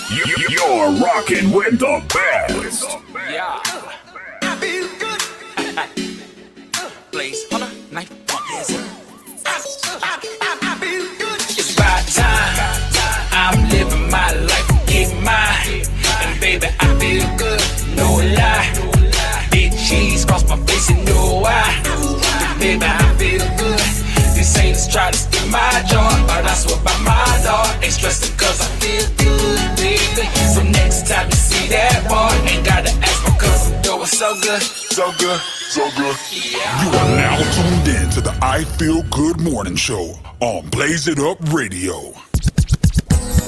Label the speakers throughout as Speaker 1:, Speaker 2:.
Speaker 1: You're rocking with the best.
Speaker 2: Yeah. I feel good. Blaze on a knife. Yes. I feel good. It's about time. I'm living my life, get mine. And baby, I feel good. No lie. Big cheese cross my face and no why. Baby, I feel good. This ain't a try to steal my joy, but I swear by my Lord, ain't stressing cause I feel good, baby. So next time you see that boy, ain't gotta ask me cause I'm doing so good.
Speaker 1: So good, so good.
Speaker 2: Yeah.
Speaker 1: You are now tuned in to the I Feel Good Morning Show on Blaze It Up Radio.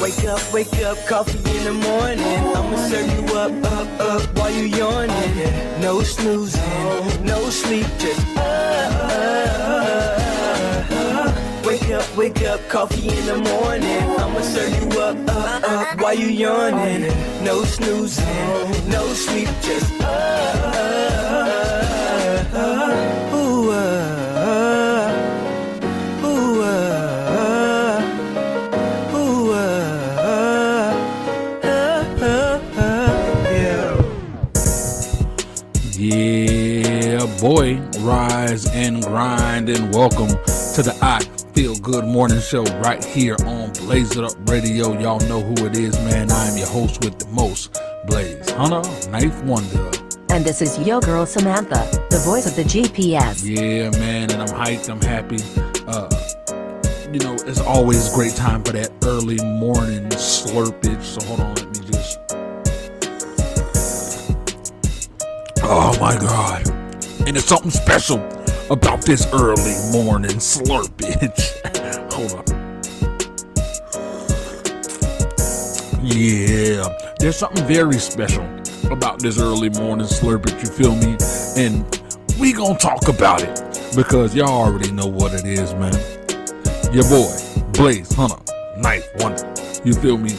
Speaker 3: Wake up, coffee in the morning. I'ma serve you up while you yawning. No snoozing, no sleep, just Wake up, coffee in the morning. I'ma serve you up while you yawning. No snoozing, no sleep, just ooh,
Speaker 4: yeah, boy, rise and grind and welcome to the I Feel Good Morning Show right here on Blaze It Up Radio. Y'all know who it is, man. I'm your host with the most, Blaze Hunter, Knife Wonder.
Speaker 5: And this is yo girl Samantha, the voice of the GPS.
Speaker 4: Yeah, man, and I'm hyped, I'm happy. You know, it's always a great time for that early morning slurpage. So hold on, let me just... Oh my God. And it's something special about this early morning slurpage. Hold on. Yeah, there's something very special about this early morning slurpage, you feel me? And we gonna talk about it because y'all already know what it is, man. Your boy, Blaze Hunter, Knife Wonder. You feel me?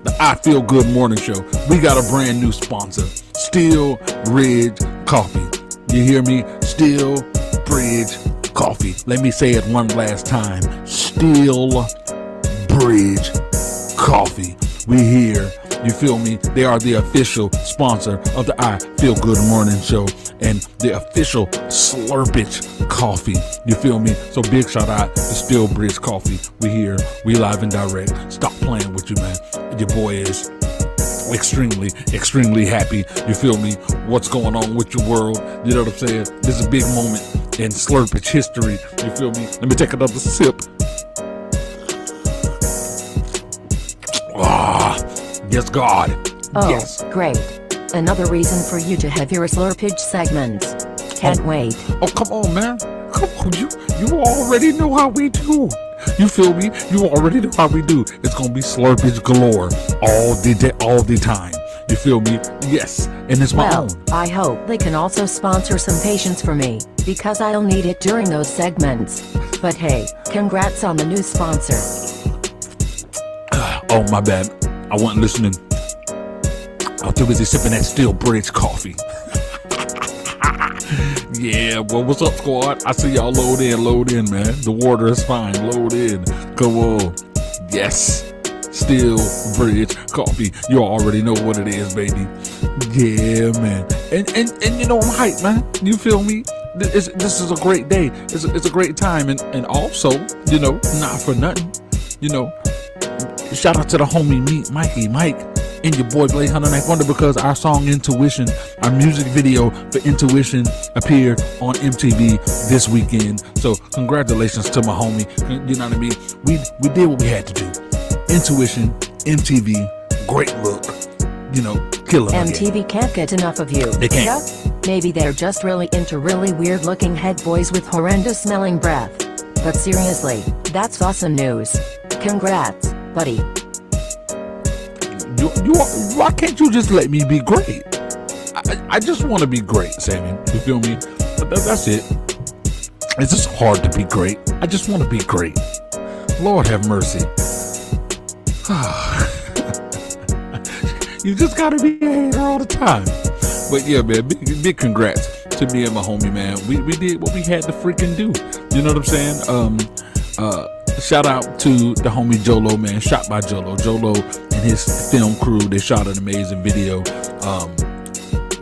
Speaker 4: The I Feel Good Morning Show. We got a brand new sponsor, Steel Ridge Coffee. You hear me? Steel Bridge Coffee. Let me say it one last time. Steel Bridge Coffee. We here. You feel me? They are the official sponsor of the I Feel Good Morning Show and the official Slurpage Coffee. You feel me? So big shout out to Steel Bridge Coffee. We here. We live and direct. Stop playing with you, man. Your boy is extremely happy. You feel me? What's going on with your world? You know what I'm saying? This is a big moment in Slurpage history. You feel me? Let me take another sip. Ah, yes, God.
Speaker 5: Oh,
Speaker 4: yes.
Speaker 5: Great. Another reason for you to have your slurpage segments. Can't wait.
Speaker 4: Oh, come on, man. Come on, you already know how we do. You feel me? You already know how we do. It's gonna be slurpage galore all the time. You feel me? Yes, and it's my own.
Speaker 5: I hope they can also sponsor some patience for me, because I'll need it during those segments. But hey, congrats on the new sponsor.
Speaker 4: Oh, my bad. I wasn't listening. I was too busy sipping that Steel Bridge coffee. Yeah, well, what's up, squad? I see y'all load in, man. The water is fine. Load in. Come on. Yes. Steel Bridge Coffee. You already know what it is, baby. Yeah, man. And you know, I'm hyped, man. You feel me? This is a great day. It's a great time. And also, you know, not for nothing, you know, shout out to the homie Mikey Mike and your boy Blaze Hunter Knife Wonder, because our song Intuition, our music video for Intuition appeared on MTV this weekend. So congratulations to my homie. You know what I mean? We did what we had to do. Intuition, MTV, great look. You know, killer.
Speaker 5: MTV can't get enough of you.
Speaker 4: They can't.
Speaker 5: Yeah? Maybe they're just really into really weird looking head boys with horrendous smelling breath. But seriously, that's awesome news. Congrats, buddy.
Speaker 4: Why can't you just let me be great? I just want to be great, Sammy. You feel me? That's it. It's just hard to be great. I just want to be great. Lord have mercy. You just gotta be here all the time. But yeah, man, big congrats to me and my homie, man. We did what we had to freaking do. You know what I'm saying? shout out to the homie Jolo, man. Shot by Jolo. Jolo and his film crew, they shot an amazing video.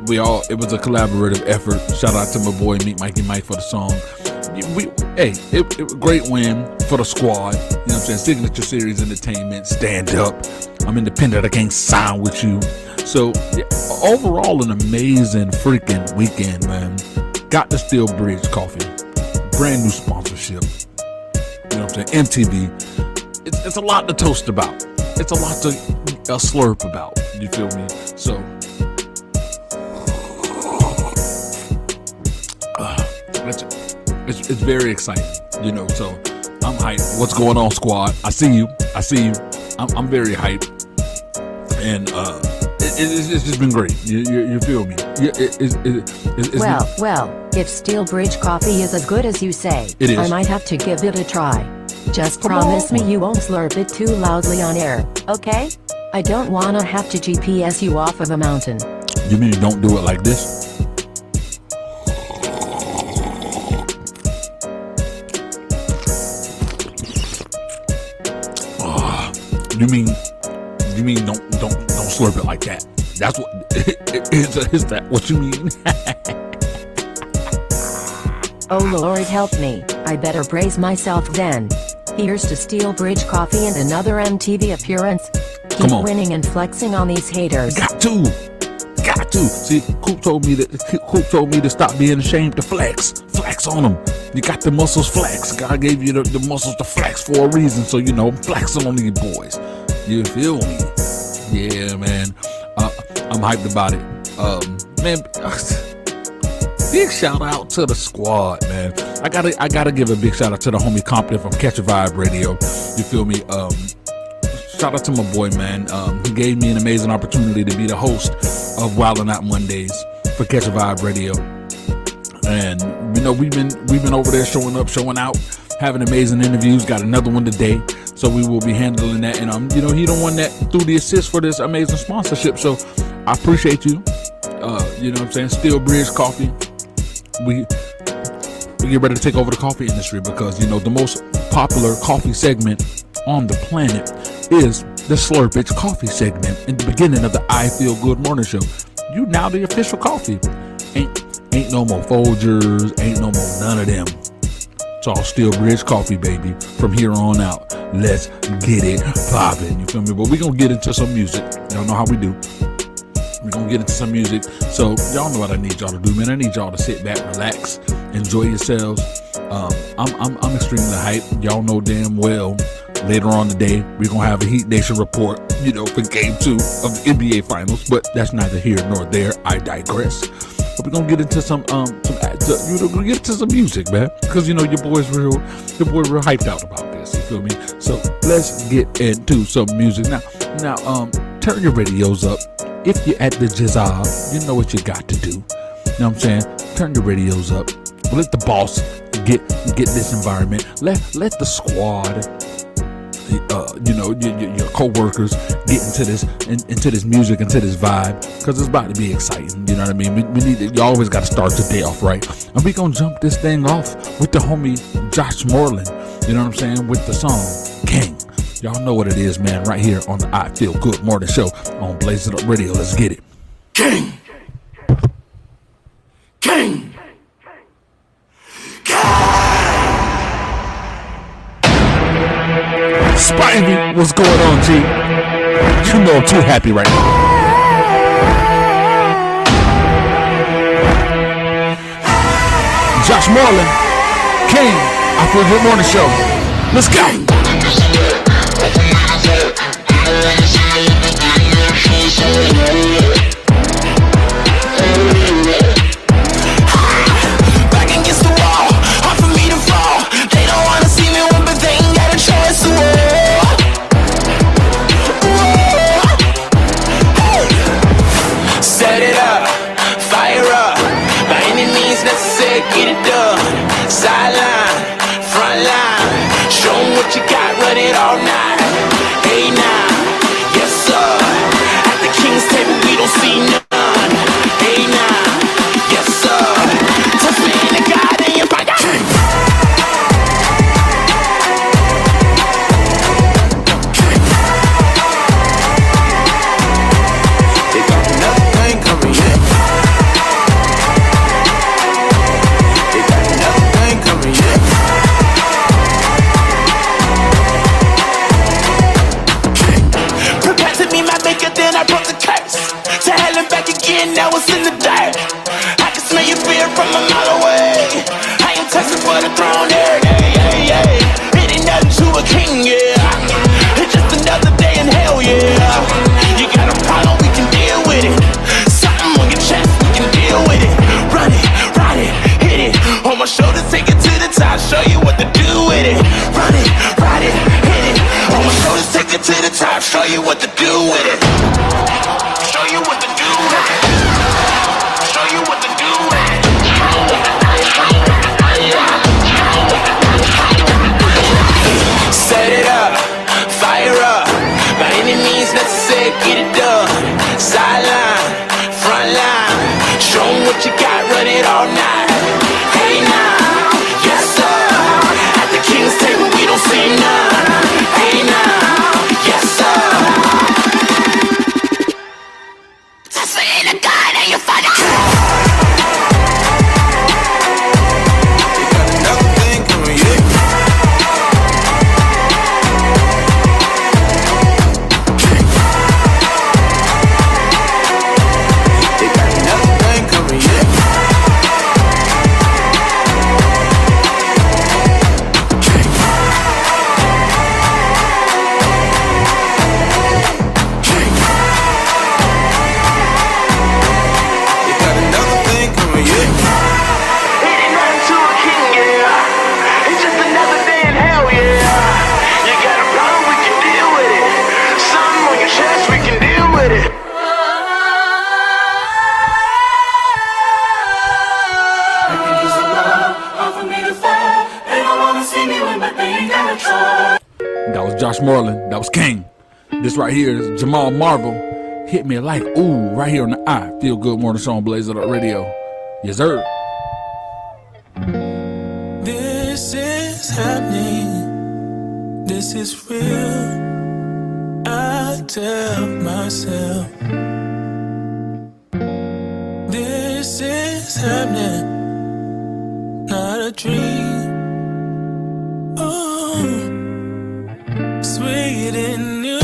Speaker 4: It was a collaborative effort. Shout out to my boy Meet Mikey Mike for the song. It was a great win for the squad. You know what I'm saying? Signature Series Entertainment, stand up. I'm independent, I can't sign with you. So yeah, overall, an amazing freaking weekend, man. Got the Steel Bridge Coffee, brand new sponsorship. You know what I'm saying? MTV. It's a lot to toast about. It's a lot to slurp about. You feel me? So it's very exciting. You know, so I'm hyped. What's going on, squad? I see you. I'm very hyped, and it's just been great. You feel me?
Speaker 5: Well, if Steel Bridge Coffee is as good as you say,
Speaker 4: it is.
Speaker 5: I might have to give it a try. Just promise me you won't slurp it too loudly on air, okay? I don't wanna have to GPS you off of a mountain.
Speaker 4: You mean you don't do it like this? You mean don't slurp it like that? That's what is that what you mean?
Speaker 5: Oh Lord help me, I better brace myself then. Here's to Steel Bridge Coffee and another MTV appearance. Keep winning and flexing on these haters.
Speaker 4: Got to. See, Coop told me to stop being ashamed to flex on them. You got the muscles flex. God gave you the muscles to flex for a reason. So you know, I'm flexing on these boys. You feel me? Yeah, man. I'm hyped about it. Man, big shout out to the squad, man. I gotta give a big shout out to the homie Compton from Catch a Vibe Radio. You feel me? Shout out to my boy, man. He gave me an amazing opportunity to be the host of Wildin' Out Mondays for Catch a Vibe Radio. And you know, we've been over there showing up, showing out, having amazing interviews. Got another one today, so we will be handling that. And you know, he the one that threw the assist for this amazing sponsorship. So I appreciate you. You know what I'm saying? Steel Bridge Coffee. We get ready to take over the coffee industry because you know the most popular coffee segment on the planet is the Slurpage Coffee segment in the beginning of the I Feel Good Morning Show. You now the official coffee. Ain't no more Folgers, ain't no more none of them. It's all Steel Bridge Coffee, baby. From here on out, let's get it poppin'. You feel me? But we gonna get into some music. Y'all know how we do. We're gonna get into some music. So y'all know what I need y'all to do, man. I need y'all to sit back, relax, enjoy yourselves. I'm extremely hyped. Y'all know damn well later on today we're gonna have a Heat Nation report, you know, for game 2 of the NBA Finals. But that's neither here nor there. I digress. But we're gonna get into some get into some music, man. Because you know your boy real hyped out about this. You feel me? So let's get into some music now. Turn your radios up. If you're at the Jizab, you know what you got to do. You know what I'm saying? Turn your radios up. Let the boss get this environment. Let the squad, you know, your co-workers get into this music, into this vibe, because it's about to be exciting. You know what I mean? We need it. You always got to start the day off right, and we gonna jump this thing off with the homie Josh Moreland. You know what I'm saying? With the song King. Y'all know what it is, man. Right here on the I Feel Good Morning Show on Blaze It Up Radio. Let's get it.
Speaker 2: King.
Speaker 4: Spivey, what's going on, G? You know I'm too happy right now. Josh Moreland, King, I Feel Good Morning Show. Let's go.
Speaker 2: Back against the wall, hard for me to fall. They don't wanna see me win, but they ain't got a choice. Set it up, fire up, by any means necessary, get it done. Sideline, front line, show 'em what you got. show you what to do with it. Show you what to do with it. Show you what to do with it. Set it up, fire up, by any means necessary, get it done. Sideline, front line, show 'em what you got, run it all night. Hey now, yes sir, at the king's table we don't say none. Hey now, yes sir. Toss me in a gun and you find a gun. You got another thing coming, yeah.
Speaker 4: That was Josh Marlin. That was King. This right here is Jamal Marvel. Hit me like ooh right here on the eye. Feel Good Morning Show on Blaze It Up Radio. Yes, sir.
Speaker 6: This is happening. This is real. I tell myself. This is happening. Not a dream. Oh, sweet and new.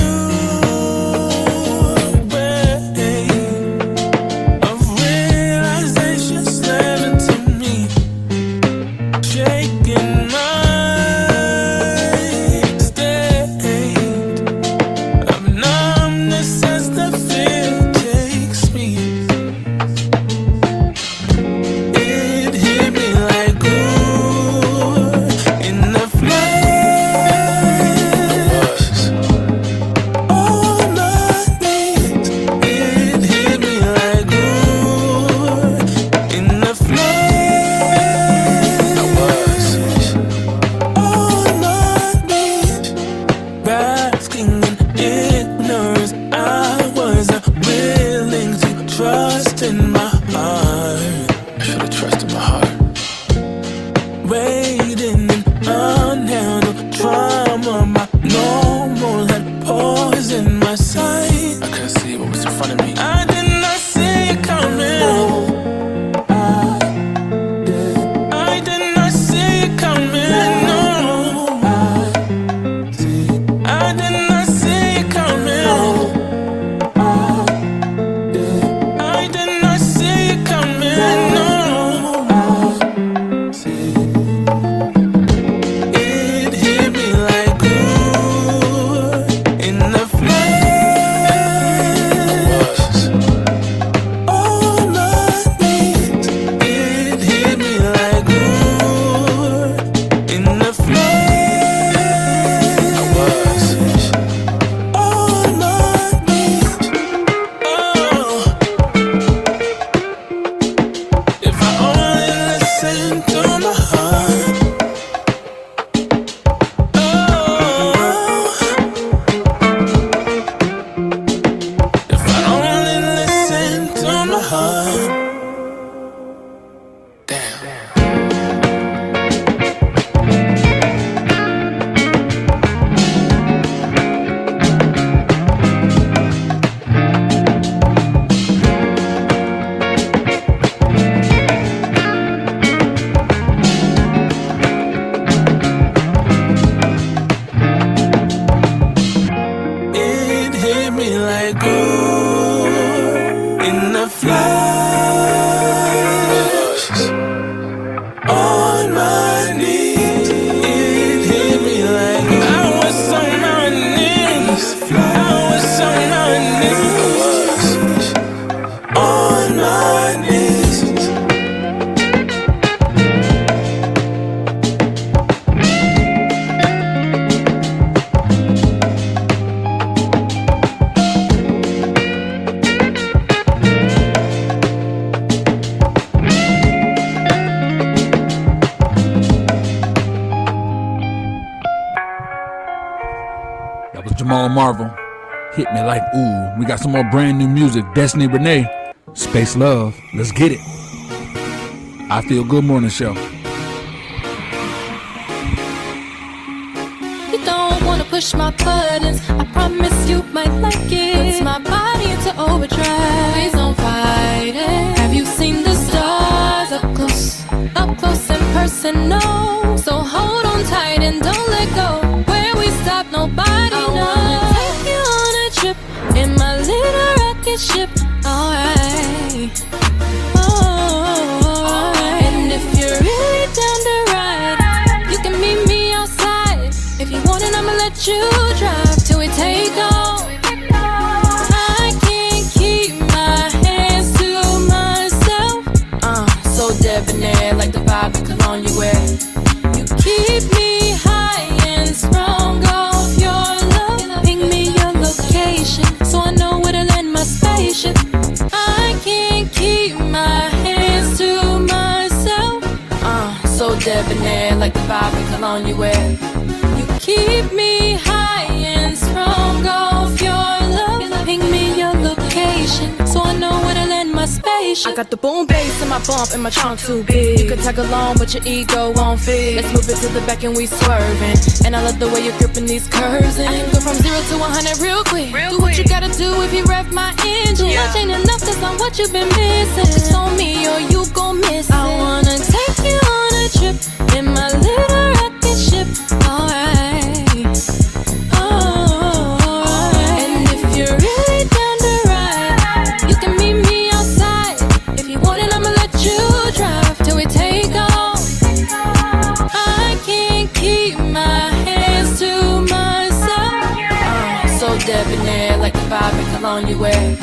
Speaker 4: That was Jamal Marvel. Hit Me Like Ooh. We got some more brand new music. Destiny Renee, Space Love. Let's get it. I Feel Good Morning Show.
Speaker 7: You don't wanna push my buttons, I promise you might like it. Puts my body into overdrive, please don't fight it. Have you seen the stars up close and personal? So hold on tight and don't let go. Where we stop, nobody knows. I wanna take you on a trip in my little rocket ship, alright. And if you're really down to ride, you can meet me outside. If you want it, I'ma let you drive till we take off. I can't keep my hands to myself. So debonair, like the vibe and cologne you wear. You keep me high and sprung off your love. Ping me your location, so I know where to land my spaceship. I can't keep my hands to myself. So debonair, like the vibe and cologne you wear. You keep me high and sprung off your love. Ping me your location, so I know where to land my spaceship. I got the boom bass in my bump and my trunk too big. You could tag along, but your ego won't fit. Let's move it to the back and we swerving. And I love the way you're gripping these curves. And I can go from 0 to 100 real quick. Do what you gotta do if you rev my engine. Much ain't enough, cause I'm what you've been missing. Focus on me or you gon' miss it. I wanna take you on a trip in my little rocket ship. Alright. And if you're really down to ride, you can meet me outside. If you want it, I'ma let you drive till we take off. I can't keep my hands to myself. So debonair, like the vibe and cologne you wear.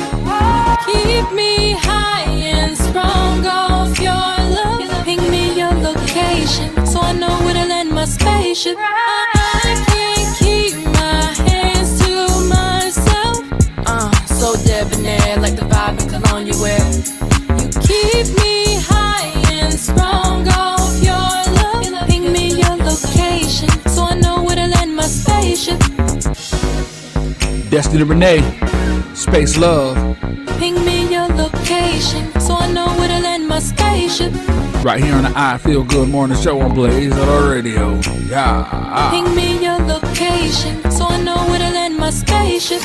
Speaker 7: Keep me high and sprung off your love. Ping me your location, so I know where to land my spaceship. I can't keep my hands to myself. So debonair, like the vibe and cologne you wear. You keep me high and sprung off your love. Ping me your location, so I know where to land my spaceship.
Speaker 4: Destiny Renee, Space Love.
Speaker 7: Ping me your location, so I know where to land my spaceship.
Speaker 4: Right here on the I Feel Good Morning Show on Blaze Radio. Yeah.
Speaker 7: Ping me your location, so I know where to land my spaceship.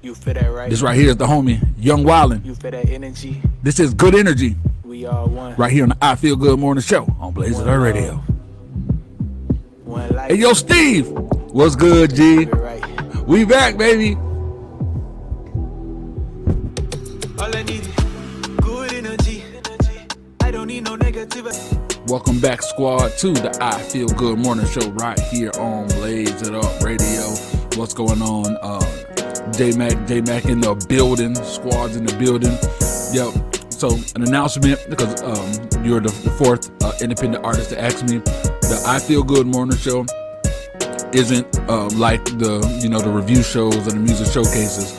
Speaker 8: You feel that right?
Speaker 4: This right here is the homie, Young Wildin'.
Speaker 8: You feel that energy?
Speaker 4: This is Good Energy.
Speaker 8: We all one.
Speaker 4: Right here on the I Feel Good Morning Show on Blaze Radio.
Speaker 8: One life.
Speaker 4: Hey, yo, Steve. What's good, G?
Speaker 8: Right.
Speaker 4: We back, baby.
Speaker 8: All I need is good energy. I don't need no negativity.
Speaker 4: Welcome back, squad, to the I Feel Good Morning Show right here on Blaze It Up Radio. What's going on? J-Mac in the building. Squad's in the building. Yep. So an announcement, because you're the fourth independent artist to ask me. The I Feel Good Morning Show isn't like the review shows and the music showcases.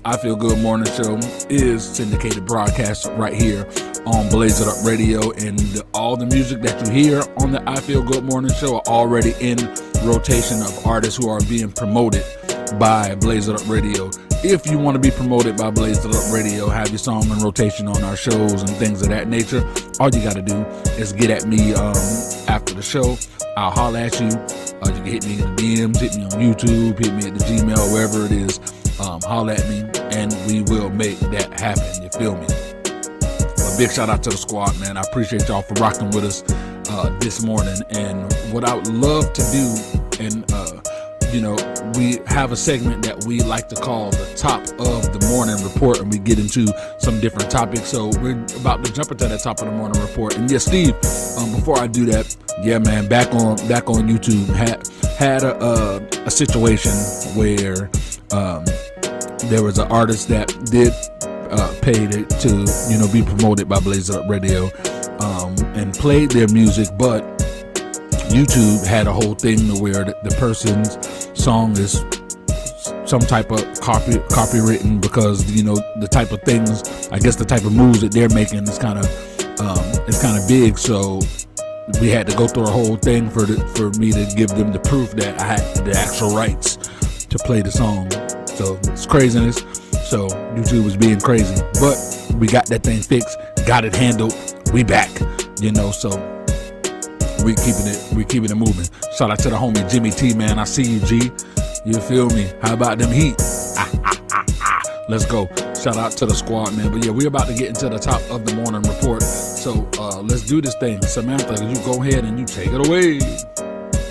Speaker 4: I Feel Good Morning Show is syndicated broadcast right here on Blaze It Up Radio, and all the music that you hear on the I Feel Good Morning Show are already in rotation of artists who are being promoted by Blaze It Up Radio. If you want to be promoted by Blaze It Up Radio, have your song in rotation on our shows and things of that nature, all you got to do is get at me after the show. I'll holler at you. You can hit me in the DMs, hit me on YouTube, hit me at the Gmail, wherever it is. Holler at me, and we will make that happen. You feel me? A big shout out to the squad, man. I appreciate y'all for rocking with us this morning. And what I would love to do, and we have a segment that we like to call the top of the morning report, and we get into some different topics. So we're about to jump into that top of the morning report. And yes, Steve, before I do that, yeah, man, back on YouTube, had a situation where there was an artist that did pay to be promoted by Blaze It Up Radio and played their music, but YouTube had a whole thing where the person's song is some type of copywritten, because the type of things, I guess the type of moves that they're making is kind of it's kind of big, so we had to go through a whole thing for me to give them the proof that I had the actual rights to play the song. So it's craziness. So YouTube was being crazy, but we got that thing fixed, got it handled. We back, you know. So we keeping it moving. Shout out to the homie Jimmy T, man. I see you, G. You feel me? How about them Heat? Let's go. Shout out to the squad, man. But yeah, we're about to get into the top of the morning report. So let's do this thing. Samantha, you go ahead and you take it away.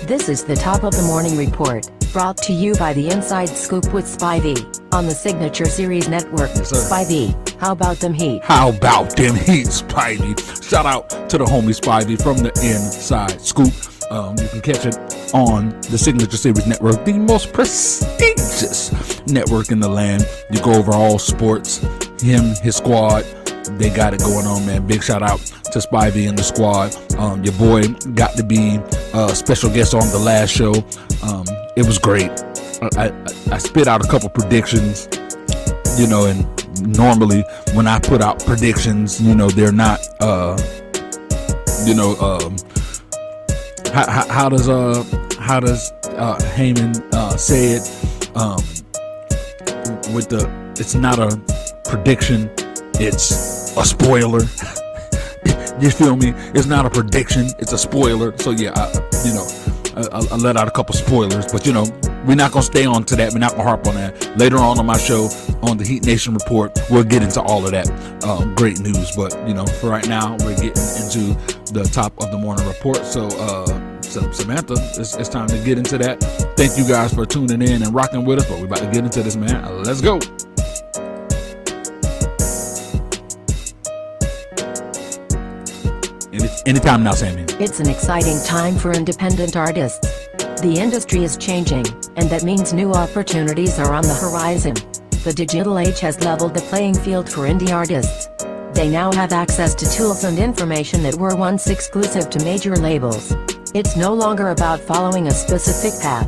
Speaker 5: This is the top of the morning report, brought to you by the Inside Scoop with Spivey on the Signature Series Network.
Speaker 4: Yes, sir.
Speaker 5: Spivey, how about them Heat?
Speaker 4: How about them Heat, Spivey? Shout out to the homie Spivey from the Inside Scoop. You can catch it on the Signature Series Network, the most prestigious network in the land. You go over all sports, him, his squad, they got it going on, man. Big shout out to Spivey and the squad. Your boy got to be a special guest on the last show. It was great. I spit out a couple predictions, you know, and normally when I put out predictions, you know, they're not, how does Heyman say it? It's not a prediction, it's a spoiler. You feel me? It's not a prediction, it's a spoiler. So yeah, I let out a couple spoilers, but you know, we're not gonna stay on to that. We're not gonna harp on that. Later on my show, on the Heat Nation Report, we'll get into all of that great news. But you know, for right now, we're getting into the top of the morning report. So Samantha, it's time to get into that. Thank you guys for tuning in and rocking with us. But we're about to get into this, man. Let's go. Anytime now, Sammy.
Speaker 5: It's an exciting time for independent artists. The industry is changing, and that means new opportunities are on the horizon. The digital age has leveled the playing field for indie artists. They now have access to tools and information that were once exclusive to major labels. It's no longer about following a specific path.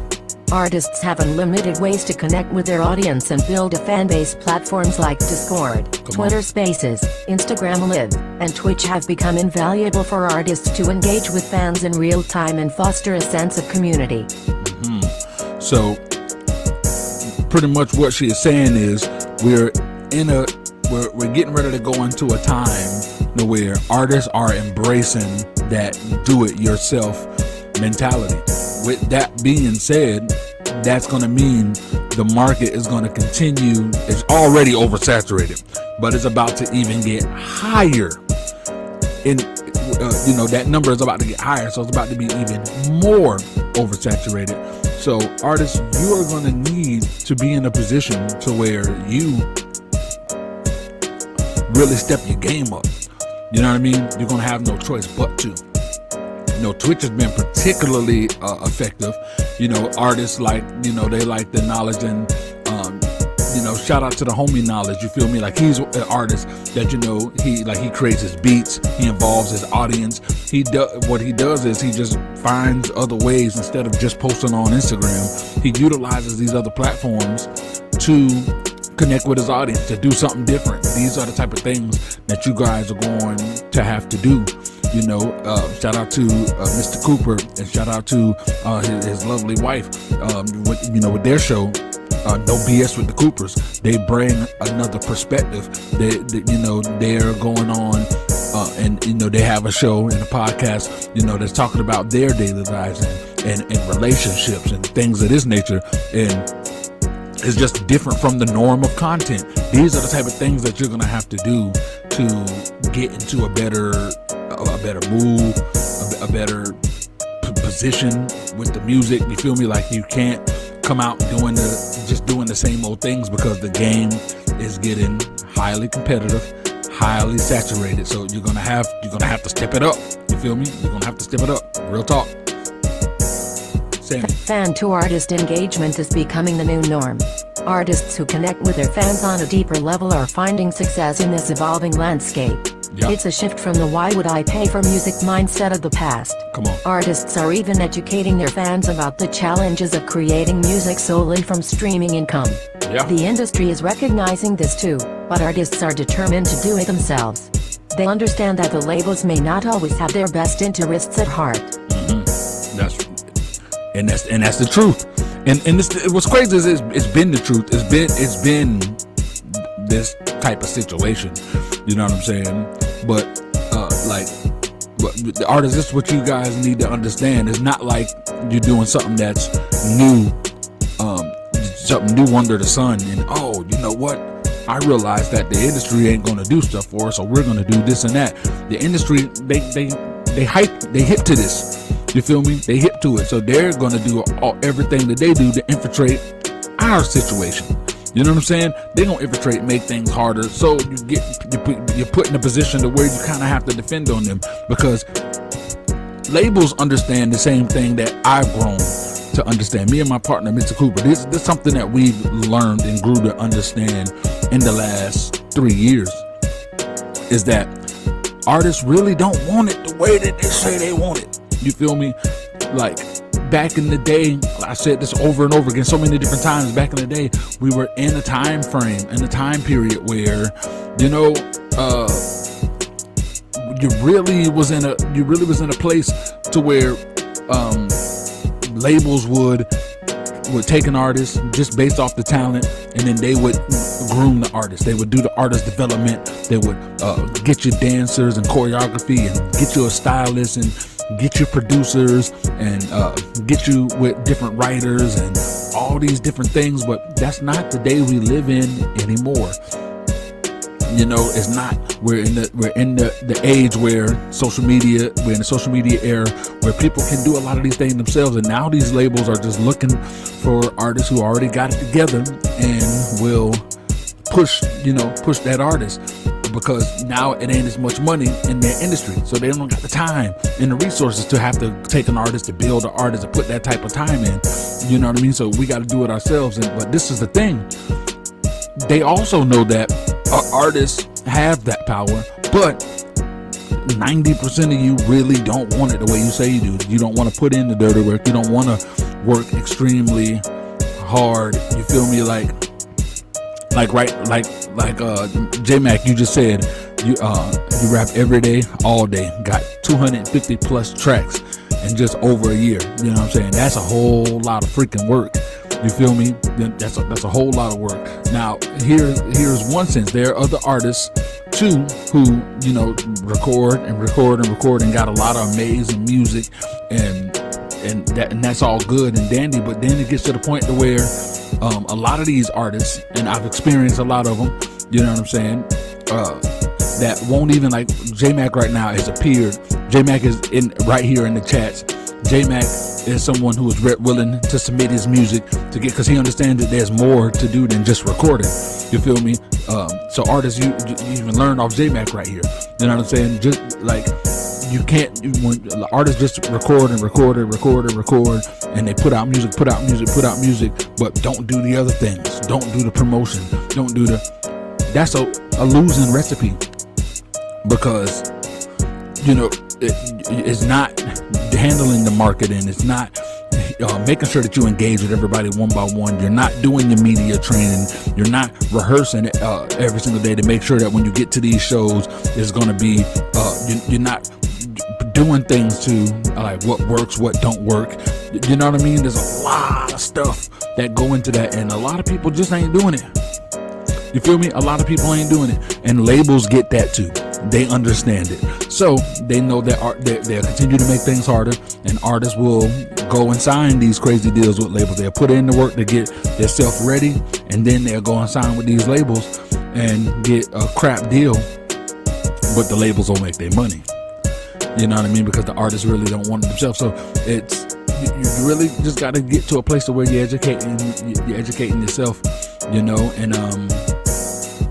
Speaker 5: Artists have unlimited ways to connect with their audience and build a fan base. Platforms like Discord, Twitter Spaces, Instagram Live, and Twitch have become invaluable for artists to engage with fans in real time and foster a sense of community.
Speaker 4: So, pretty much what she is saying is we're getting ready to go into a time where artists are embracing that do-it-yourself mentality. With that being said, that's going to mean the market is going to continue. It's already oversaturated, but it's about to even get higher. That number is about to get higher, so it's about to be even more oversaturated. So artists, you are going to need to be in a position to where you really step your game up. You know what I mean? You're going to have no choice but to. You know, Twitch has been particularly effective. You know, artists like, you know, they like the knowledge and, shout out to the homie Knowledge. You feel me? Like, he's an artist that, you know, he creates his beats. He involves his audience. What he does is he just finds other ways instead of just posting on Instagram. He utilizes these other platforms to connect with his audience, to do something different. These are the type of things that you guys are going to have to do. You know, shout out to Mr. Cooper and shout out to his lovely wife with their show, No BS with the Coopers. They bring another perspective. They're going on and they have a show and a podcast, that's talking about their daily lives and relationships and things of this nature. And it's just different from the norm of content. These are the type of things that you're going to have to do to get into a better mood, a better position with the music. You feel me? Like, you can't come out doing the same old things, because the game is getting highly competitive, highly saturated. So you're gonna have to step it up. You feel me? You're gonna have to step it up. Real talk.
Speaker 5: Fan to artist engagement is becoming the new norm. Artists who connect with their fans on a deeper level are finding success in this evolving landscape.
Speaker 4: Yeah.
Speaker 5: It's a shift from the "why would I pay for music" mindset of the past.
Speaker 4: Come on.
Speaker 5: Artists are even educating their fans about the challenges of creating music solely from streaming income.
Speaker 4: Yeah.
Speaker 5: The industry is recognizing this too, but artists are determined to do it themselves. They understand that the labels may not always have their best interests at heart.
Speaker 4: That's the truth. And what's crazy is it's been the truth. It's been this type of situation. You know what I'm saying? But the artists, this is what you guys need to understand. It's not like you're doing something that's new, something new under the sun. And oh, you know what? I realize that the industry ain't gonna do stuff for us, so we're gonna do this and that. The industry, they hip to this. You feel me? They hip to it, so they're gonna do everything that they do to infiltrate our situation. You know what I'm saying? They're gonna infiltrate, make things harder, so you're put in a position to where you kind of have to defend on them, because labels understand the same thing that I've grown to understand. Me and my partner, Mr. Cooper, this is something that we've learned and grew to understand in the last 3 years, is that artists really don't want it the way that they say they want it. You feel me? Like back in the day, I said this over and over again so many different times. Back in the day, we were in a time frame, in a time period where, you know, you really was in a place to where labels would take an artist just based off the talent, and then they would groom the artist. They would do the artist development. They would get you dancers and choreography, and get you a stylist, and get you producers, and get you with different writers and all these different things. But that's not the day we live in anymore. You know, it's not. We're in the age where we're in the social media era where people can do a lot of these things themselves, and now these labels are just looking for artists who already got it together and will push that artist, because now it ain't as much money in their industry, so they don't got the time and the resources to have to take an artist, to build an artist, to put that type of time in. You know what I mean? So we got to do it ourselves. But this is the thing. They also know that artists have that power, but 90% of you really don't want it the way you say you do. You don't want to put in the dirty work. You don't want to work extremely hard. You feel me? Like J-Mac, you just said you rap every day, all day, got 250 plus tracks in just over a year. You know what I'm saying? That's a whole lot of freaking work. You feel me? That's a whole lot of work. Now, here's one sense. There are other artists too who, you know, record and got a lot of amazing music, and that's all good and dandy. But then it gets to the point to where a lot of these artists, and I've experienced a lot of them, you know what I'm saying, that won't even, like J-Mac right now has appeared. J-Mac is right here in the chats. J-Mac is someone who is willing to submit his music to get, because he understands that there's more to do than just recording. You feel me? So artists, you even learn off J-Mac right here. You know what I'm saying? Just like, you can't, when the artists just record, and they put out music, but don't do the other things. Don't do the promotion. That's a losing recipe, because, you know, it's not handling the marketing. It's not making sure that you engage with everybody one by one. You're not doing your media training. You're not rehearsing every single day to make sure that when you get to these shows, it's going to be, you're not doing things to like what works, what don't work. You know what I mean? There's a lot of stuff that go into that, and a lot of people just ain't doing it. You feel me? A lot of people ain't doing it, and labels get that too. They understand it, so they know that they'll continue to make things harder, and artists will go and sign these crazy deals with labels. They'll put in the work to get themselves ready, and then they'll go and sign with these labels and get a crap deal, but the labels will make their money. You know what I mean? Because the artists really don't want it themselves. So you really just got to get to a place to where you're educating yourself, you know. And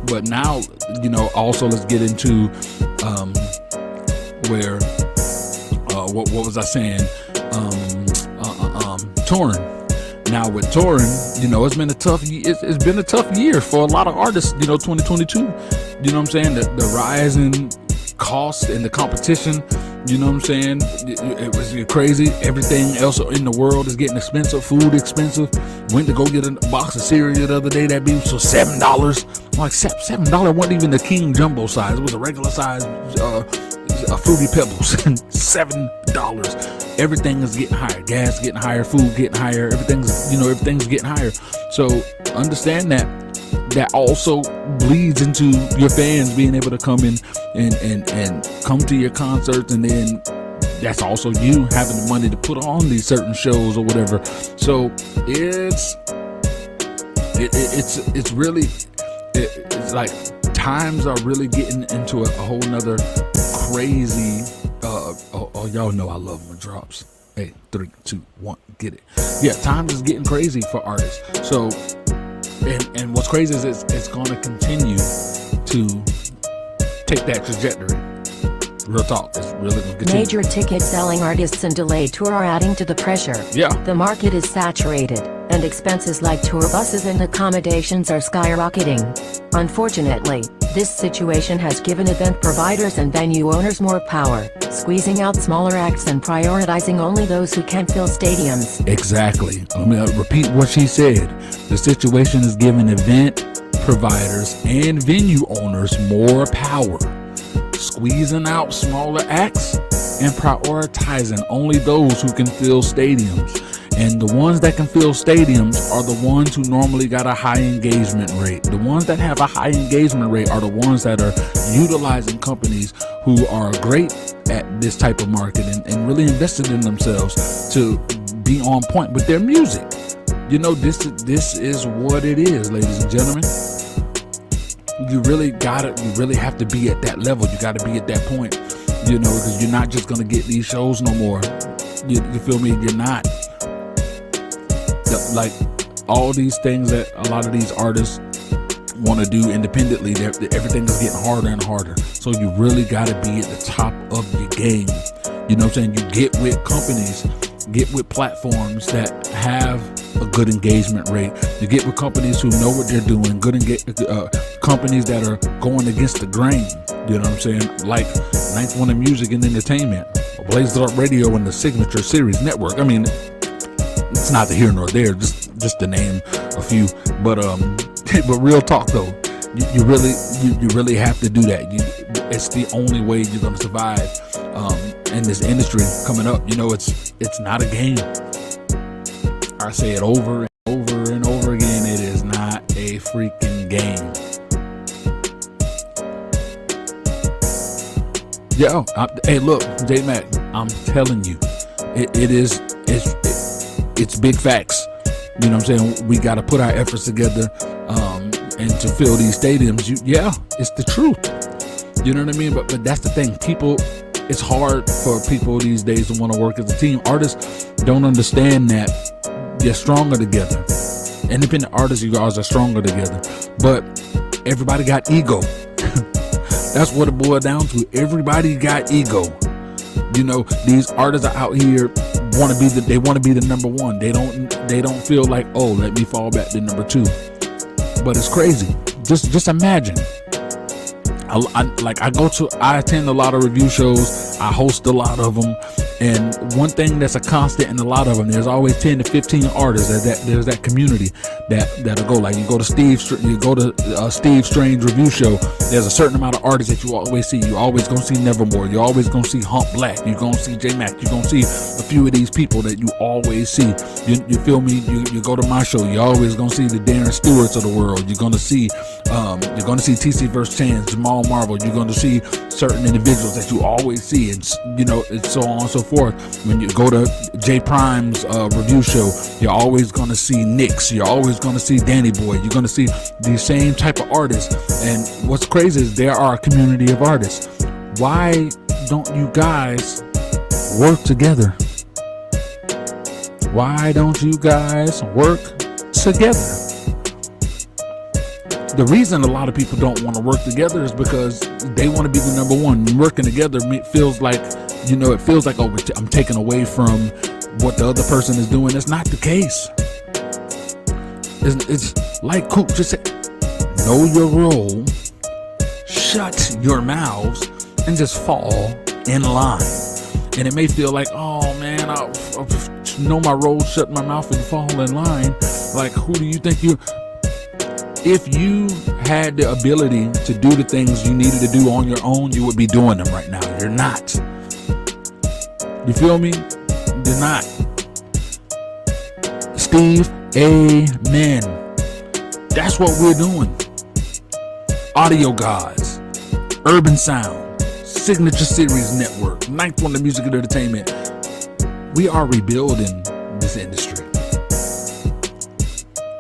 Speaker 4: but now, you know, also let's get into where what was I saying? Touring. Now with touring, you know, it's been a tough year for a lot of artists. You know, 2022. You know what I'm saying? The rise in cost and the competition. You know what I'm saying? It was crazy. Everything else in the world is getting expensive. Food expensive. Went to go get a box of cereal the other day. That beef was $7. Like $7 wasn't even the King Jumbo size. It was a regular size Fruity Pebbles. $7. Everything is getting higher. Gas getting higher. Food getting higher. Everything's getting higher. So understand that also bleeds into your fans being able to come in and come to your concerts, and then that's also you having the money to put on these certain shows or whatever. So it's really like times are really getting into a whole nother crazy. Y'all know I love my drops. Hey, 3, 2, 1, get it. Yeah, times is getting crazy for artists. So. And what's crazy is it's going to continue to take that trajectory. Real talk, it's really going to continue.
Speaker 5: Major ticket selling artists and delayed tour are adding to the pressure.
Speaker 4: Yeah.
Speaker 5: The market is saturated, and expenses like tour buses and accommodations are skyrocketing. Unfortunately, this situation has given event providers and venue owners more power, squeezing out smaller acts and prioritizing only those who can fill stadiums.
Speaker 4: Exactly. Let me repeat what she said. The situation is giving event providers and venue owners more power, squeezing out smaller acts and prioritizing only those who can fill stadiums. And the ones that can fill stadiums are the ones who normally got a high engagement rate. The ones that have a high engagement rate are the ones that are utilizing companies who are great at this type of marketing and really invested in themselves to be on point with their music. You know, this is what it is, ladies and gentlemen. You really have to be at that level. You got to be at that point, you know, because you're not just going to get these shows no more. You feel me? You're not. Like all these things that a lot of these artists want to do independently, everything is getting harder and harder. So you really got to be at the top of your game. You know what I'm saying? You get with companies, get with platforms that have a good engagement rate. You get with companies who know what they're doing, companies that are going against the grain. You know what I'm saying? Like Ninth One in Music and Entertainment, Blaze It Up Radio, and the Signature Series Network. I mean, it's not the here nor there, just to name a few. But real talk though, you really have to do that. It's the only way you're gonna survive in this industry coming up. You know, it's not a game. I say it over and over and over again. It is not a freaking game. Yo, hey, look, J-Mac, I'm telling you, it's big facts. You know what I'm saying? We got to put our efforts together and to fill these stadiums. It's the truth. You know what I mean? But that's the thing. It's hard for people these days to want to work as a team. Artists don't understand that they're stronger together. Independent artists, you guys are stronger together. But everybody got ego. That's what it boiled down to. Everybody got ego. You know, these artists are out here want to be the number one. They don't feel like, oh, let me fall back to number 2. But it's crazy. Just imagine. I attend a lot of review shows. I host a lot of them. And one thing that's a constant in a lot of them, there's always 10 to 15 artists. There's that community that'll go. Like you go to Steve Strange review show. There's a certain amount of artists that you always see. You always gonna see Nevermore. You always gonna see Hump Black. You're gonna see J-Mac. You're gonna see a few of these people that you always see. You feel me? You go to my show. You always gonna see the Darren Stewarts of the world. You're gonna see TC vs. Chance, Jamal Marvel. You're gonna see certain individuals that you always see, and you know, it's so on and so forth. When you go to J Prime's review show, you're always going to see Nyx. You're always going to see Danny Boy. You're going to see these same type of artists. And what's crazy is there are a community of artists. Why don't you guys work together? Why don't you guys work together? The reason a lot of people don't want to work together is because they want to be the number one. Working together feels like, oh, I'm taking away from what the other person is doing. That's not the case. It's like Coop just said, know your role, shut your mouths, and just fall in line. And it may feel like, oh man, I know my role, shut my mouth and fall in line. Like, who do you think you... If you had the ability to do the things you needed to do on your own, you would be doing them right now. You're not. You feel me? You're not. Steve, amen. That's what we're doing. Audio Gods, Urban Sound, Signature Series Network, Ninth Wonder Music and Entertainment. We are rebuilding this industry.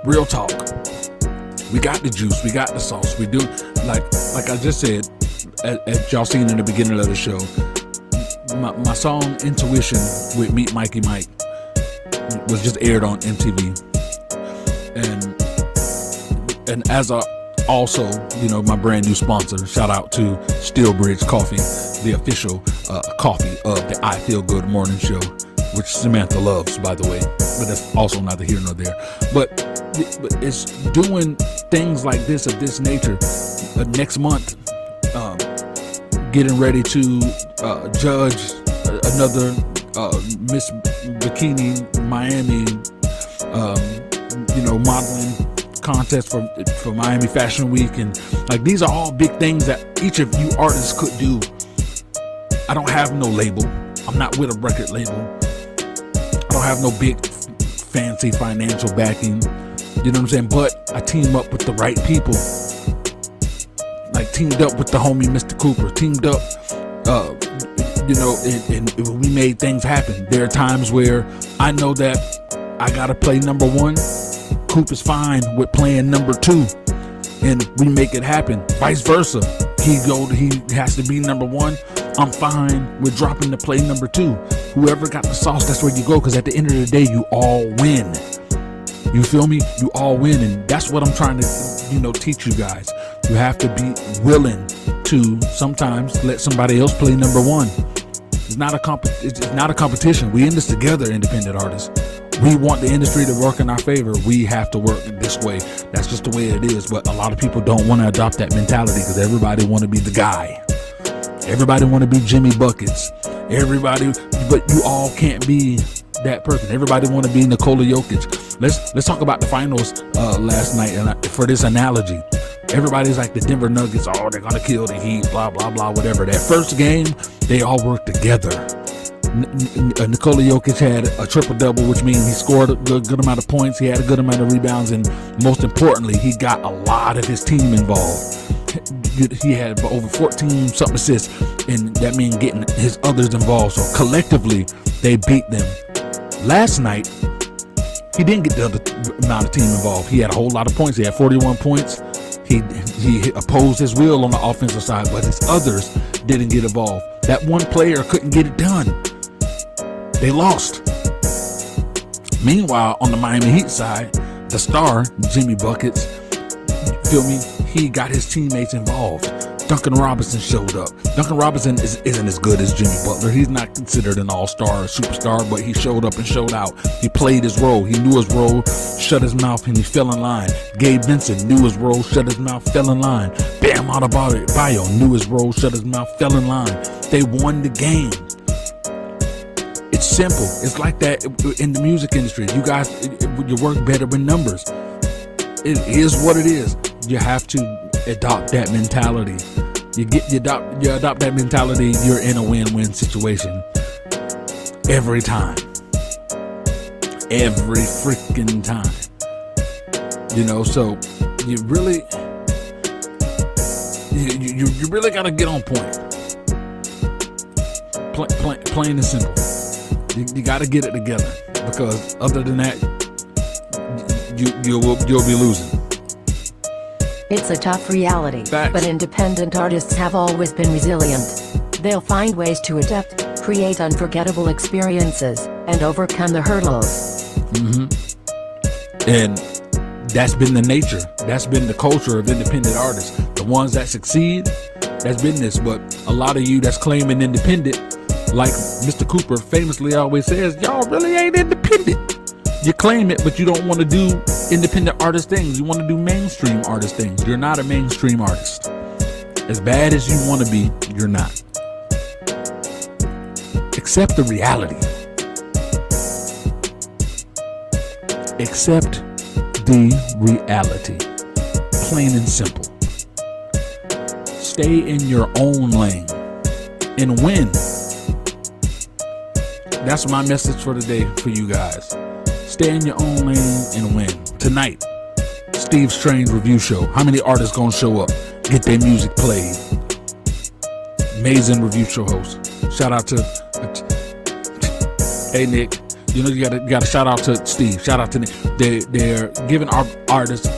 Speaker 4: Real talk. We got the juice. We got the sauce. We do, like I just said, as y'all seen in the beginning of the show, my song Intuition with Meet Mikey Mike was just aired on MTV. And as a also, you know, my brand new sponsor, shout out to Steelbridge Coffee, the official coffee of the I Feel Good Morning Show, which Samantha loves, by the way, but that's also neither here nor there. But it's doing things like this of this nature. Next month, getting ready to judge another Miss Bikini Miami, modeling contest for Miami Fashion Week, and like these are all big things that each of you artists could do. I don't have no label. I'm not with a record label. I don't have no big fancy financial backing. You know what I'm saying? But I team up with the right people. Like teamed up with the homie Mr. Cooper. Teamed up, and we made things happen. There are times where I know that I gotta play number one. Coop is fine with playing number two, and we make it happen. Vice versa. He has to be number one. I'm fine with dropping to play number two. Whoever got the sauce, that's where you go. Because at the end of the day, you all win. You feel me? You all win, and that's what I'm trying to, teach you guys. You have to be willing to sometimes let somebody else play number one. It's not a competition. We in this together, independent artists. We want the industry to work in our favor. We have to work this way. That's just the way it is. But a lot of people don't want to adopt that mentality because everybody want to be the guy. Everybody want to be Jimmy Buckets. But you all can't be that person. Everybody want to be Nikola Jokic. Let's talk about the finals last night. And for this analogy, everybody's like the Denver Nuggets. Oh, they're gonna kill the Heat. Blah blah blah. Whatever. That first game, they all worked together. Nikola Jokic had a triple-double, which means he scored a good amount of points, he had a good amount of rebounds, and most importantly, he got a lot of his team involved. He had over 14-something assists, and that means getting his others involved. So collectively, they beat them. Last night, he didn't get the other amount of team involved. He had a whole lot of points. He had 41 points. He opposed his will on the offensive side, but his others didn't get involved. That one player couldn't get it done. They lost. Meanwhile, on the Miami Heat side, the star, Jimmy Buckets, feel me? He got his teammates involved. Duncan Robinson showed up. Duncan Robinson isn't as good as Jimmy Butler. He's not considered an all-star or superstar, but he showed up and showed out. He played his role. He knew his role, shut his mouth, and he fell in line. Gabe Vincent knew his role, shut his mouth, fell in line. Bam Adebayo knew his role, shut his mouth, fell in line. They won the game. It's simple. It's like that in the music industry. You guys, you work better with numbers. It is what it is. You have to adopt that mentality. You adopt that mentality, you're in a win-win situation. Every time. Every freaking time. So you really you really gotta get on point. Plain and simple. You got to get it together, because other than that, you'll be losing.
Speaker 5: It's a tough reality,
Speaker 4: Facts.
Speaker 5: But independent artists have always been resilient. They'll find ways to adapt, create unforgettable experiences, and overcome the hurdles.
Speaker 4: And that's been the nature. That's been the culture of independent artists. The ones that succeed, that's been this. But a lot of you that's claiming independent, like Mr. Cooper famously always says, y'all really ain't independent. You claim it, but you don't want to do independent artist things. You want to do mainstream artist things. You're not a mainstream artist. As bad as you want to be, you're not. Accept the reality. Accept the reality. Plain and simple. stay in your own lane and win. That's my message for today for you guys. Stay in your own lane and win. Tonight, Steve Strange review show. How many artists gonna show up? Get their music played. Amazing review show host. Shout out to hey Nick. You know you gotta shout out to Steve. Shout out to Nick. They're giving our artists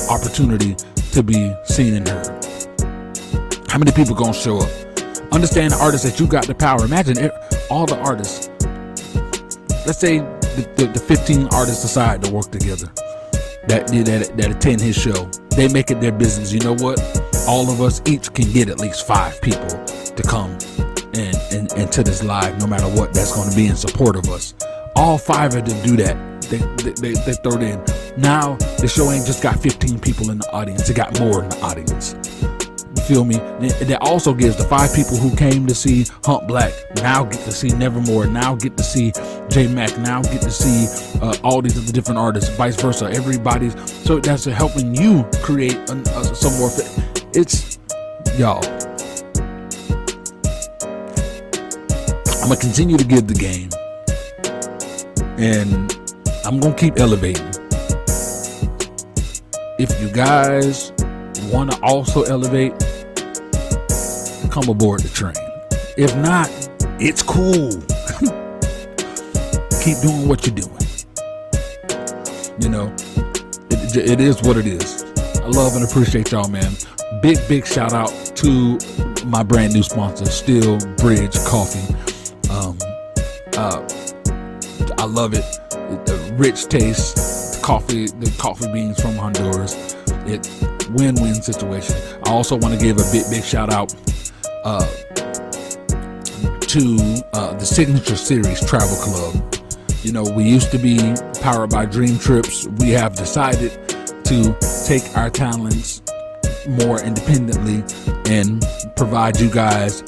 Speaker 4: opportunity to be seen and heard. How many people gonna show up? Understand the artists that you got the power. Imagine all the artists. Let's say the 15 artists decide to work together that attend his show. They make it their business. You know what? All of us each can get at least 5 people to come and to this live, no matter what that's going to be in support of us. All 5 of them do that. They throw it in. Now the show ain't just got 15 people in the audience. It got more in the audience. You feel me? That also gives the 5 people who came to see Hump Black now get to see Nevermore, now get to see J Mac, now get to see all these other different artists, vice versa. Everybody's, so that's helping you create some more. It's y'all. I'm gonna continue to give the game, and I'm gonna keep elevating. If you guys want to also elevate, come aboard the train. If not, it's cool. Keep doing what you're doing. You know, it is what it is. I love and appreciate y'all, man. Big shout out to my brand new sponsor, Steel Bridge Coffee. I love it. The rich taste, the coffee beans from Honduras. It win-win situation. I also want to give a big shout out to the Signature Series Travel Club. You know, we used to be powered by Dream Trips. We have decided to take our talents more independently and provide you guys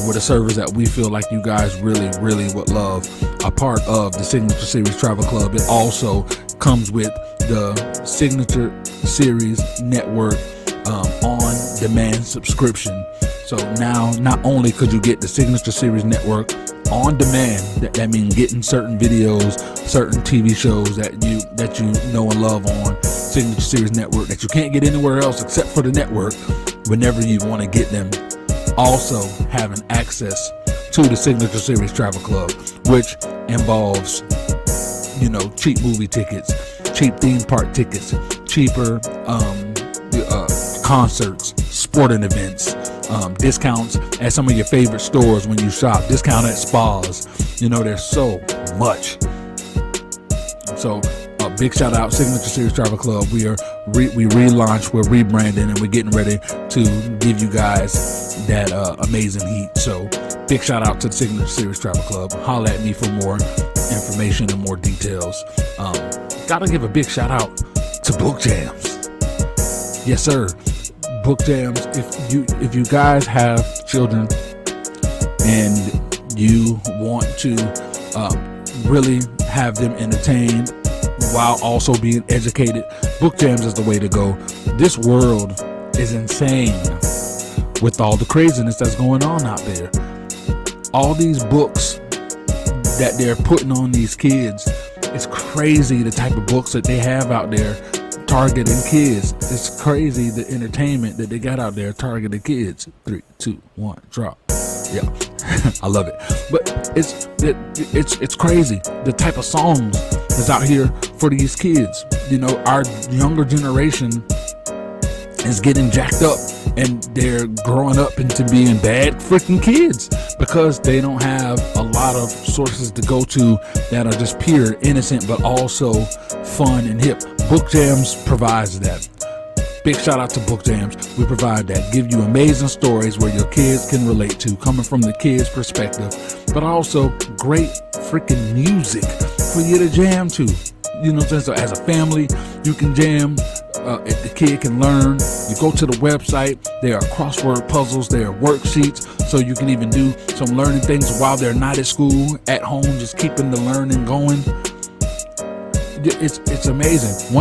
Speaker 4: with a service that we feel like you guys really would love. A part of the Signature Series Travel Club. It also comes with the Signature Series Network on demand subscription. So now not only could you get the Signature Series Network on demand, that means getting certain videos, certain TV shows that you know and love on Signature Series Network that you can't get anywhere else except for the network whenever you want to get them. Also having access to the Signature Series Travel Club, which involves, you know, cheap movie tickets, cheap theme park tickets, cheaper concerts, sporting events, discounts at some of your favorite stores when you shop, discount at spas. You know, there's so much. So a big shout out, Signature Series Travel Club. We relaunched, we're rebranding, and we're getting ready to give you guys that amazing heat. So big shout out to the Signature Series Travel Club. Holla at me for more information and more details. Gotta give a big shout out to Book Jams. Yes, sir. Book Jams. If you guys have children and you want to really have them entertained while also being educated, Book Jams is the way to go. This world is insane with all the craziness that's going on out there. All these books that they're putting on these kids, it's crazy the type of books that they have out there targeting kids. It's crazy the entertainment that they got out there targeting kids. 3, 2, 1, drop. Yeah, I love it. But it's crazy the type of songs that's out here for these kids. You know, our younger generation is getting jacked up and they're growing up into being bad freaking kids because they don't have a lot of sources to go to that are just pure innocent but also fun and hip. Book Jams provides that. Big shout out to Book Jams. We provide that, give you amazing stories where your kids can relate to, coming from the kids' perspective, but also great freaking music for you to jam to. You know what I'm saying? So as a family, you can jam. The kid can learn. You go to the website, there are crossword puzzles, there are worksheets, so you can even do some learning things while they're not at school, at home, just keeping the learning going. It's amazing.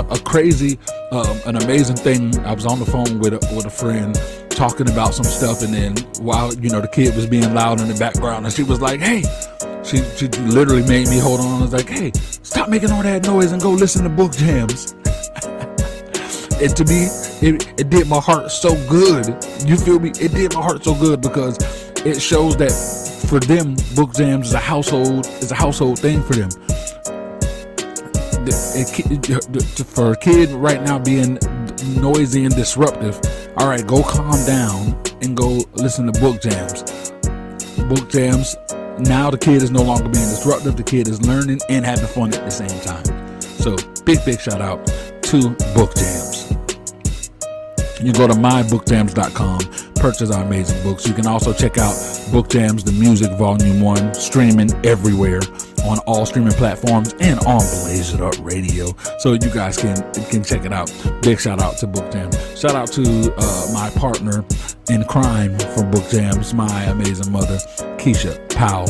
Speaker 4: An amazing thing. I was on the phone with a friend talking about some stuff, and then while the kid was being loud in the background, and she was like, "Hey," she literally made me hold on. I was like, "Hey, stop making all that noise and go listen to Book Jams." And to me, it did my heart so good. You feel me? It did my heart so good because it shows that for them, Book Jams is a household thing for them. For a kid right now being noisy and disruptive, all right, go calm down and go listen to Book Jams. Book Jams, now the kid is no longer being disruptive. The kid is learning and having fun at the same time. So big shout out to Book Jams. You go to mybookjams.com, purchase our amazing books. You can also check out Book Jams, the music, volume 1, streaming everywhere on all streaming platforms and on Blaze It Up Radio, so you guys can check it out. Big shout out to Book Jams. Shout out to my partner in crime from Book Jams, my amazing mother, Keisha Powell.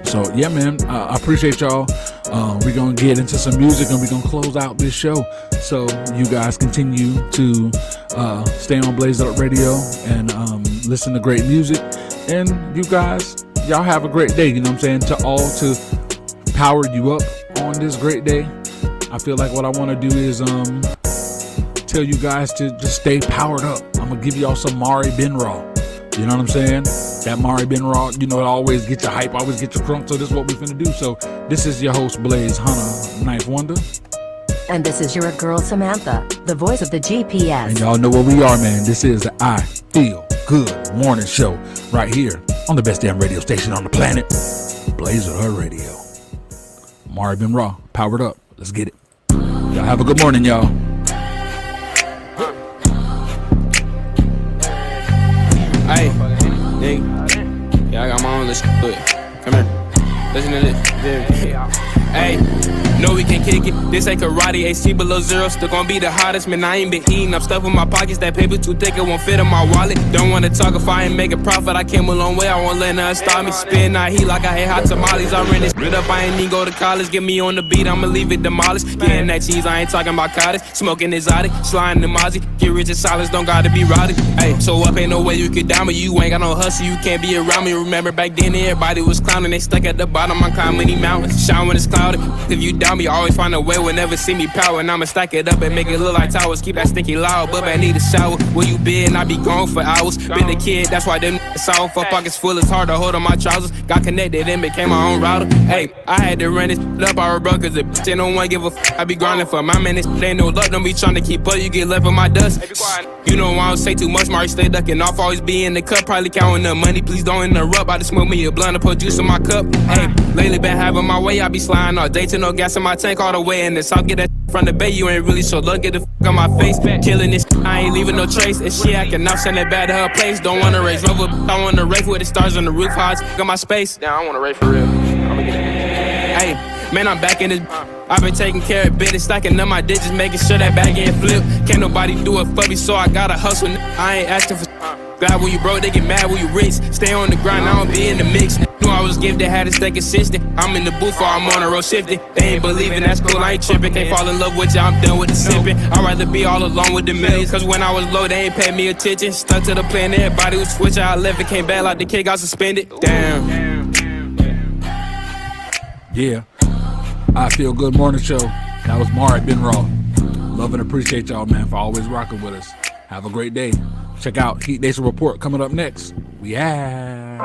Speaker 4: So yeah, man, I appreciate y'all. We're gonna get into some music and we're gonna close out this show. So you guys continue to stay on Blaze It Up Radio and listen to great music. And you guys, y'all have a great day. You know what I'm saying? To power you up on this great day. I feel like what I want to do is tell you guys to just stay powered up. I'm gonna give y'all some Mari Ben Raw. You know what I'm saying? That Mari Ben Raw, it always get you hype, always get you crunk. So this is what we're finna do. So this is your host Blaze Hunter, Ninth Wonder.
Speaker 5: And this is your girl Samantha, the voice of the GPS.
Speaker 4: And y'all know what we are, man. This is the I Feel Good morning show right here on the best damn radio station on the planet, Blaze It Up Radio. Mari Ben Raw, powered up. Let's get it. Y'all have a good morning, y'all.
Speaker 9: Hey, yeah, I got my own list. Come here, listen to this. Hey, no, we can't kick it. This ain't karate. AC below zero, still gon' be the hottest. Man, I ain't been eating. I'm stuffing my pockets. That paper too thick, it won't fit in my wallet. Don't wanna talk if I ain't making profit. I came a long way. I won't let nothing stop me. Spin that heat like I hate hot tamales. I ran this shit up. I ain't even go to college. Get me on the beat. I'ma leave it demolished. Getting that cheese. I ain't talking about cottage. Smoking exotic, sliding the Mozzie. Get rich in silence. Don't gotta be rowdy. Hey, so up ain't no way you could down me. You ain't got no hustle. You can't be around me. Remember back then everybody was clowning. They stuck at the bottom. I'm climbing these mountains. Shine when it's clouded. If you down me, always find a way. Will never see me power. And I'ma stack it up and make it look like towers. Keep that stinky loud, but I need a shower. Where you been? I be gone for hours. Been a kid, that's why them sour. For pockets full, it's hard to hold on my trousers. Got connected and became my own router. Hey, I had to run this up our bro, cause the bitch ain't no one give a I be grinding for my minutes. They ain't no luck, don't be trying to keep up. You get left with my dust. You know I don't say too much, Mari stay ducking off. Always be in the cup, probably counting the money. Please don't interrupt. I just smoke me a blunt and put juice in my cup. Hey, lately been having my way. I be sliding all day to no gas in my tank all the way in the south. Get that from the bay, you ain't really so luck. Get the on my face, killing this. I ain't leaving no trace. And she acting up, send it back to her place. Don't wanna race Rover, I wanna race with the stars on the roof. How it's got my space. Now I wanna race for real. Hey, man, I'm back in this. I've been taking care of business, stacking up my digits, making sure that bag ain't flip. Can't nobody do it for me, so I gotta hustle. I ain't asking for. Glad when you broke, they get mad when you rich. Stay on the grind, I don't be in the mix. Knew I was gifted, had to stay consistent. I'm in the booth or I'm on the road shifting. They ain't believing, that's cool, I ain't tripping. Can't fall in love with you, I'm done with the sipping. I'd rather be all alone with the millions. Cause when I was low, they ain't paid me attention. Stuck to the plan, everybody was switching. I left, it came back like the kid got suspended. Damn.
Speaker 4: Yeah, I Feel Good morning show. That was Mari Ben Raw. Love and appreciate y'all, man, for always rocking with us. Have a great day. Check out Heat Nation Report coming up next. We have